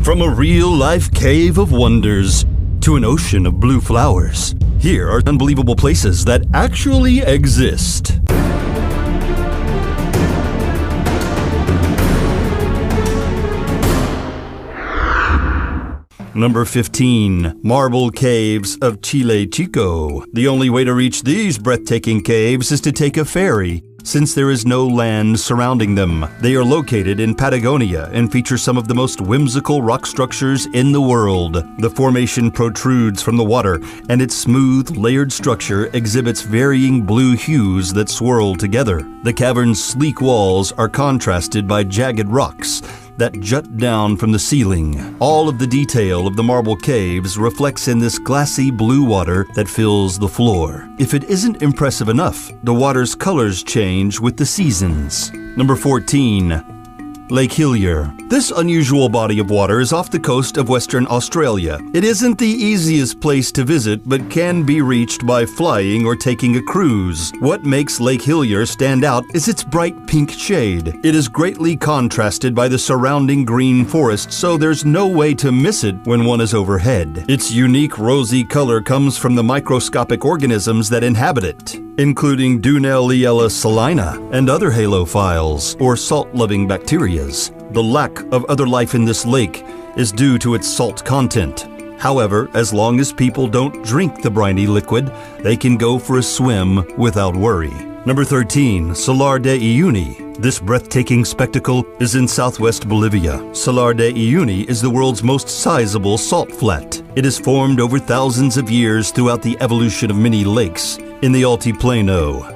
From a real-life cave of wonders to an ocean of blue flowers, here are unbelievable places that actually exist. Number 15. Marble Caves of Chile Chico. The only way to reach these breathtaking caves is to take a ferry, since there is no land surrounding them. They are located in Patagonia and feature some of the most whimsical rock structures in the world. The formation protrudes from the water, and its smooth, layered structure exhibits varying blue hues that swirl together. The cavern's sleek walls are contrasted by jagged rocks that jut down from the ceiling. All of the detail of the marble caves reflects in this glassy blue water that fills the floor. If it isn't impressive enough, the water's colors change with the seasons. Number 14. Lake Hillier. This unusual body of water is off the coast of Western Australia. It isn't the easiest place to visit, but can be reached by flying or taking a cruise. What makes Lake Hillier stand out is its bright pink shade. It is greatly contrasted by the surrounding green forest, so there's no way to miss it when one is overhead. Its unique rosy color comes from the microscopic organisms that inhabit it, including Dunelliella salina and other halophiles, or salt-loving bacteria. The lack of other life in this lake is due to its salt content. However, as long as people don't drink the briny liquid, they can go for a swim without worry. Number 13. Salar de Uyuni. This breathtaking spectacle is in southwest Bolivia. Salar de Uyuni is the world's most sizable salt flat. It has formed over thousands of years throughout the evolution of many lakes in the Altiplano.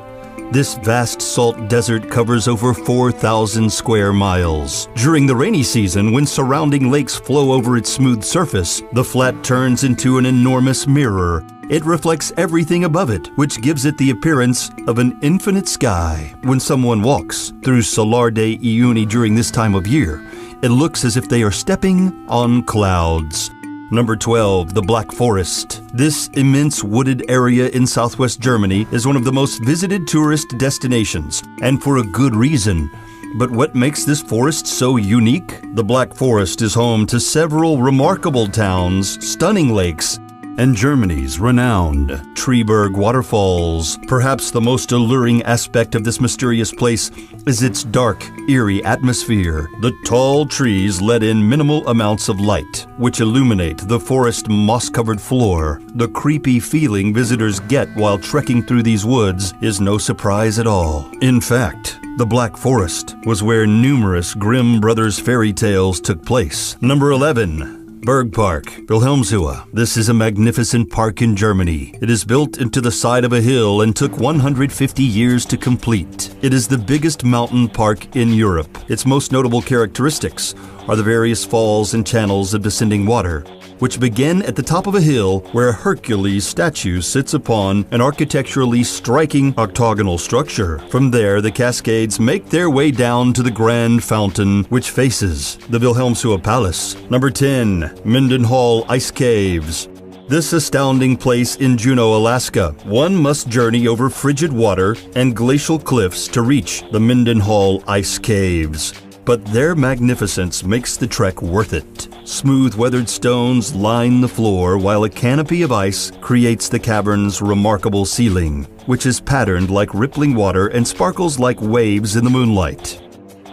This vast salt desert covers over 4,000 square miles. During the rainy season, when surrounding lakes flow over its smooth surface, the flat turns into an enormous mirror. It reflects everything above it, which gives it the appearance of an infinite sky. When someone walks through Salar de Uyuni during this time of year, it looks as if they are stepping on clouds. Number 12. The Black Forest. This immense wooded area in southwest Germany is one of the most visited tourist destinations, and for a good reason. But what makes this forest so unique? The Black Forest is home to several remarkable towns, stunning lakes, and Germany's renowned Treeberg waterfalls. Perhaps the most alluring aspect of this mysterious place is its dark, eerie atmosphere. The tall trees let in minimal amounts of light, which illuminate the forest moss-covered floor. The creepy feeling visitors get while trekking through these woods is no surprise at all. In fact, the Black Forest was where numerous Grimm Brothers fairy tales took place. Number 11. Berg Park, Wilhelmshöhe. This is a magnificent park in Germany. It is built into the side of a hill and took 150 years to complete. It is the biggest mountain park in Europe. Its most notable characteristics are the various falls and channels of descending water, which begin at the top of a hill where a Hercules statue sits upon an architecturally striking octagonal structure. From there, the cascades make their way down to the grand fountain, which faces the Wilhelmshöhe Palace. Number 10. Mendenhall Ice Caves. This astounding place in Juneau, Alaska. One must journey over frigid water and glacial cliffs to reach the Mendenhall Ice Caves. But their magnificence makes the trek worth it. Smooth weathered stones line the floor, while a canopy of ice creates the cavern's remarkable ceiling, which is patterned like rippling water and sparkles like waves in the moonlight.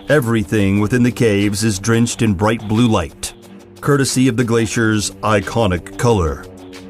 Everything within the caves is drenched in bright blue light, courtesy of the glacier's iconic color.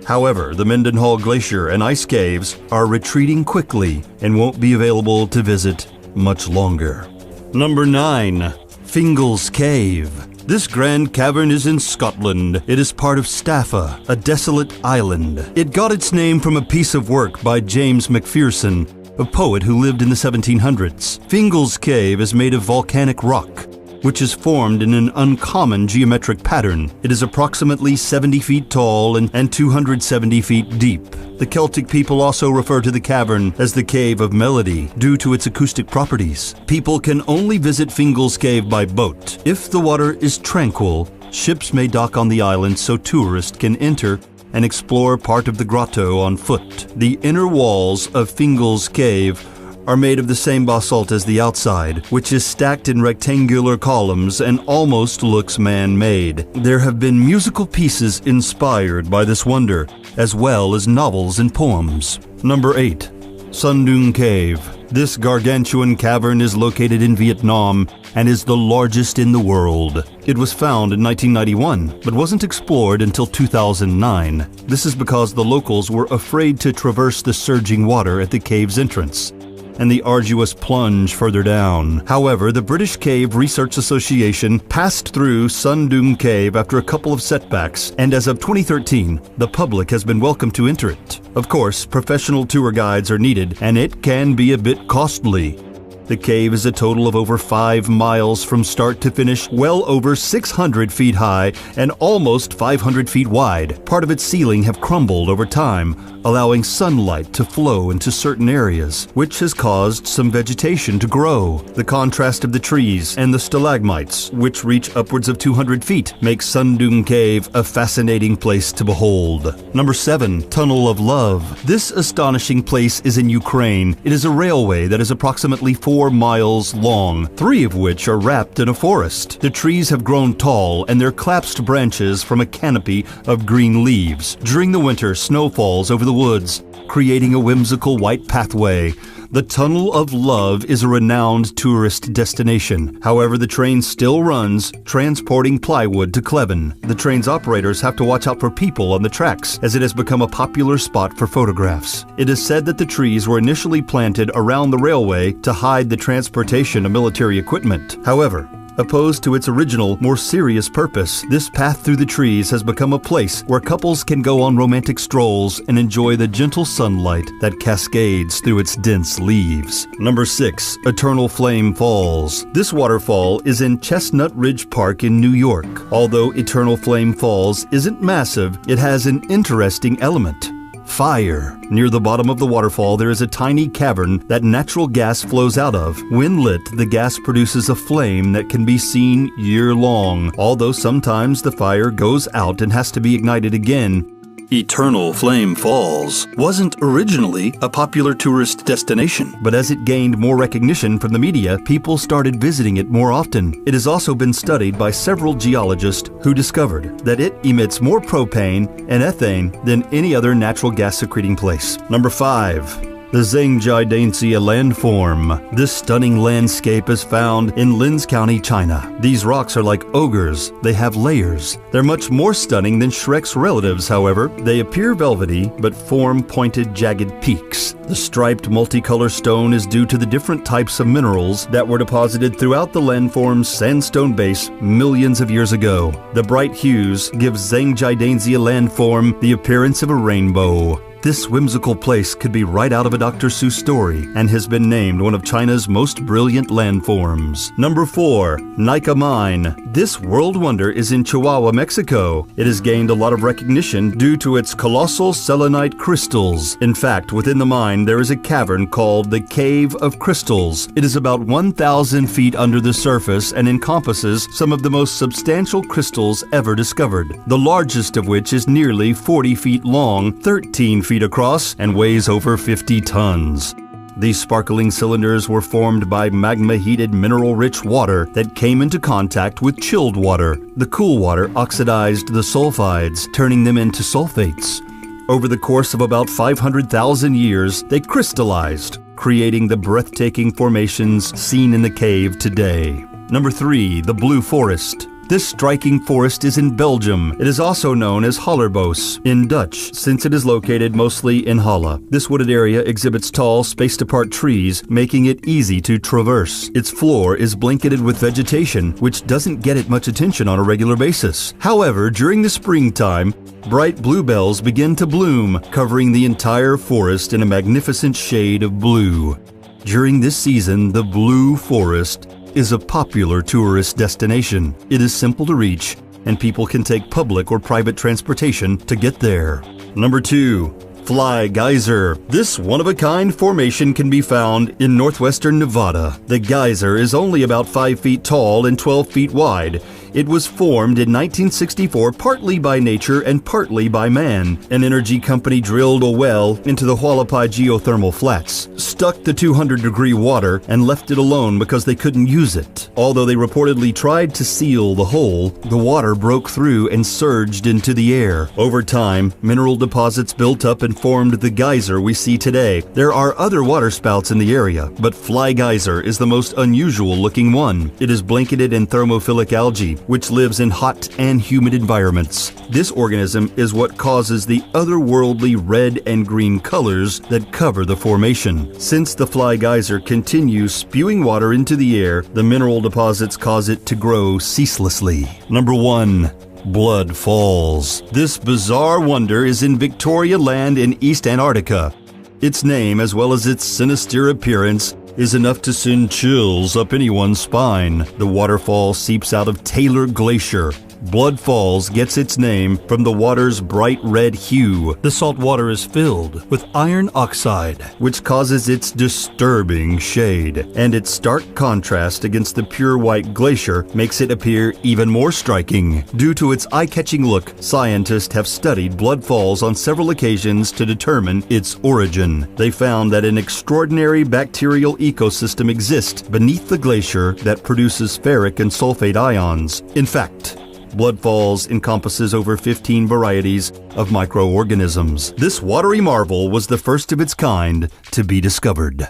However, the Mendenhall Glacier and ice caves are retreating quickly and won't be available to visit much longer. Number 9. Fingal's Cave. This grand cavern is in Scotland. It is part of Staffa, a desolate island. It got its name from a piece of work by James Macpherson, a poet who lived in the 1700s. Fingal's Cave is made of volcanic rock, which is formed in an uncommon geometric pattern. It is approximately 70 feet tall and 270 feet deep. The Celtic people also refer to the cavern as the Cave of Melody due to its acoustic properties. People can only visit Fingal's Cave by boat. If the water is tranquil, ships may dock on the island so tourists can enter and explore part of the grotto on foot. The inner walls of Fingal's Cave are made of the same basalt as the outside, which is stacked in rectangular columns and almost looks man-made. There have been musical pieces inspired by this wonder, as well as novels and poems. Number 8. Sundung Cave. This gargantuan cavern is located in Vietnam and is the largest in the world. It was found in 1991, but wasn't explored until 2009. This is because the locals were afraid to traverse the surging water at the cave's entrance and the arduous plunge further down. However, the British Cave Research Association passed through Sundung Cave after a couple of setbacks, and as of 2013, the public has been welcome to enter it. Of course, professional tour guides are needed, and it can be a bit costly. The cave is a total of over 5 miles from start to finish, well over 600 feet high and almost 500 feet wide. Part of its ceiling have crumbled over time, allowing sunlight to flow into certain areas, which has caused some vegetation to grow. The contrast of the trees and the stalagmites, which reach upwards of 200 feet, makes Sundung Cave a fascinating place to behold. Number 7. Tunnel of Love. This astonishing place is in Ukraine. It is a railway that is approximately 4 miles long, 3 of which are wrapped in a forest. The trees have grown tall and their collapsed branches form a canopy of green leaves. During the winter, snow falls over the woods, creating a whimsical white pathway. The Tunnel of Love is a renowned tourist destination. However, the train still runs, transporting plywood to Kleven. The train's operators have to watch out for people on the tracks, as it has become a popular spot for photographs. It is said that the trees were initially planted around the railway to hide the transportation of military equipment. However, opposed to its original, more serious purpose, this path through the trees has become a place where couples can go on romantic strolls and enjoy the gentle sunlight that cascades through its dense leaves. Number 6. Eternal Flame Falls. This waterfall is in Chestnut Ridge Park in New York. Although Eternal Flame Falls isn't massive, it has an interesting element: fire. Near the bottom of the waterfall, there is a tiny cavern that natural gas flows out of. When lit, the gas produces a flame that can be seen year-long, although sometimes the fire goes out and has to be ignited again. Eternal Flame Falls wasn't originally a popular tourist destination, but as it gained more recognition from the media, people started visiting it more often. It has also been studied by several geologists who discovered that it emits more propane and ethane than any other natural gas-secreting place. Number 5. The Zhangjiadanxia landform. This stunning landscape is found in Linz County, China. These rocks are like ogres. They have layers. They're much more stunning than Shrek's relatives, however. They appear velvety, but form pointed, jagged peaks. The striped multicolor stone is due to the different types of minerals that were deposited throughout the landform's sandstone base millions of years ago. The bright hues give Zhangjiadanxia landform the appearance of a rainbow. This whimsical place could be right out of a Dr. Seuss story and has been named one of China's most brilliant landforms. Number 4. Nika Mine. This world wonder is in Chihuahua, Mexico. It has gained a lot of recognition due to its colossal selenite crystals. In fact, within the mine, there is a cavern called the Cave of Crystals. It is about 1,000 feet under the surface and encompasses some of the most substantial crystals ever discovered, the largest of which is nearly 40 feet long, 13 feet across, and weighs over 50 tons. These sparkling cylinders were formed by magma-heated mineral-rich water that came into contact with chilled water. The cool water oxidized the sulfides, turning them into sulfates. Over the course of about 500,000 years, they crystallized, creating the breathtaking formations seen in the cave today. Number 3. The Blue Forest. This striking forest is in Belgium. It is also known as Hallerboos in Dutch, since it is located mostly in Halle. This wooded area exhibits tall, spaced-apart trees, making it easy to traverse. Its floor is blanketed with vegetation, which doesn't get it much attention on a regular basis. However, during the springtime, bright bluebells begin to bloom, covering the entire forest in a magnificent shade of blue. During this season, the Blue Forest is a popular tourist destination. It is simple to reach, and people can take public or private transportation to get there. Number 2. Fly Geyser. This one-of-a-kind formation can be found in northwestern Nevada. The geyser is only about 5 feet tall and 12 feet wide. It was formed in 1964 partly by nature and partly by man. An energy company drilled a well into the Hualapai geothermal flats, stuck the 200-degree water, and left it alone because they couldn't use it. Although they reportedly tried to seal the hole, the water broke through and surged into the air. Over time, mineral deposits built up and formed the geyser we see today. There are other water spouts in the area, but Fly Geyser is the most unusual-looking one. It is blanketed in thermophilic algae, which lives in hot and humid environments. This organism is what causes the otherworldly red and green colors that cover the formation. Since the Fly Geyser continues spewing water into the air, the mineral deposits cause it to grow ceaselessly. Number 1. Blood Falls. This bizarre wonder is in Victoria Land in East Antarctica. Its name, as well as its sinister appearance, is enough to send chills up anyone's spine. The waterfall seeps out of Taylor Glacier. Blood Falls gets its name from the water's bright red hue. The salt water is filled with iron oxide, which causes its disturbing shade, and its stark contrast against the pure white glacier makes it appear even more striking. Due to its eye-catching look, scientists have studied Blood Falls on several occasions to determine its origin. They found that an extraordinary bacterial ecosystem exists beneath the glacier that produces ferric and sulfate ions. In fact, Blood Falls encompasses over 15 varieties of microorganisms. This watery marvel was the first of its kind to be discovered.